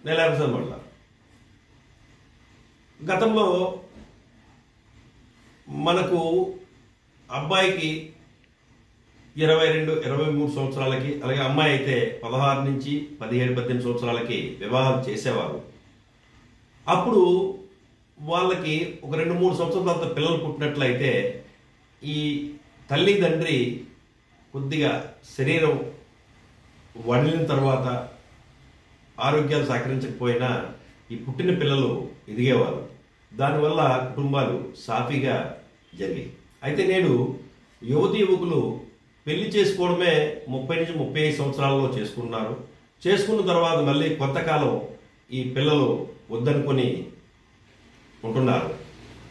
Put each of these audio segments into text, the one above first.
నెలాఖరు వల్ల గతంలో మనకు అబ్బాయికి 22, 23 సంవత్సరాలకి, అలాగే అమ్మాయి అయితే 16 నుంచి 17, 18 సంవత్సరాలకి వివాహాలు చేసేవారు. అప్పుడు వాళ్ళకి ఒక 2-3 సంవత్సరాల తర్వాత పిల్లలు పుట్టినట్లయితే ఈ తల్లి తండ్రి కొద్దిగా శరీరం వడిలిన తర్వాత ఆరోగ్యాలు సహకరించకపోయినా ఈ పుట్టిన పిల్లలు ఎదిగేవారు. దానివల్ల కుటుంబాలు సాఫీగా జరిగాయి. అయితే నేడు యువతి యువకులు పెళ్లి చేసుకోవడమే 30 నుంచి 35 సంవత్సరాలలో చేసుకున్నారు. చేసుకున్న తర్వాత మళ్ళీ కొంతకాలం ఈ పిల్లలు వద్దనుకొని ఉంటున్నారు.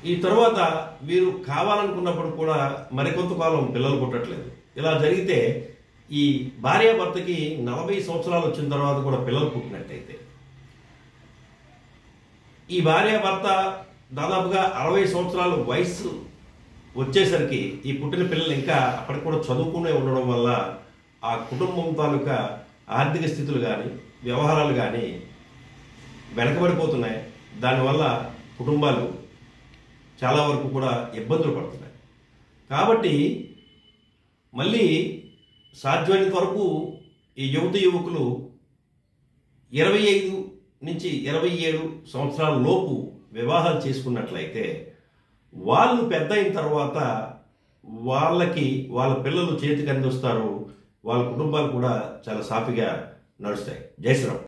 ఈ తర్వాత వీరు కావాలనుకున్నప్పుడు కూడా మరికొంతకాలం పిల్లలు పుట్టట్లేదు. ఇలా జరిగితే ఈ భార్యాభర్తకి 40 సంవత్సరాలు వచ్చిన తర్వాత కూడా పిల్లలు పుట్టినట్టయితే ఈ భార్యాభర్త దాదాపుగా 60 సంవత్సరాల వయసు వచ్చేసరికి ఈ పుట్టిన పిల్లలు ఇంకా అప్పటికి కూడా చదువుకునే ఉండడం వల్ల ఆ కుటుంబం తాలూకా ఆర్థిక స్థితులు కానీ వ్యవహారాలు కానీ వెనకబడిపోతున్నాయి. దానివల్ల కుటుంబాలు చాలా వరకు కూడా ఇబ్బందులు పడుతున్నాయి. కాబట్టి మళ్ళీ సాధ్యమైనంత వరకు ఈ యువతి యువకులు 25 నుంచి 27 సంవత్సరాల లోపు వివాహాలు చేసుకున్నట్లయితే వాళ్ళు పెద్ద అయిన తర్వాత వాళ్ళకి వాళ్ళ పిల్లలు చేతికి అందిస్తారు. వాళ్ళ కుటుంబాలు కూడా చాలా సాఫీగా నడుస్తాయి. జై శ్రీరామ్.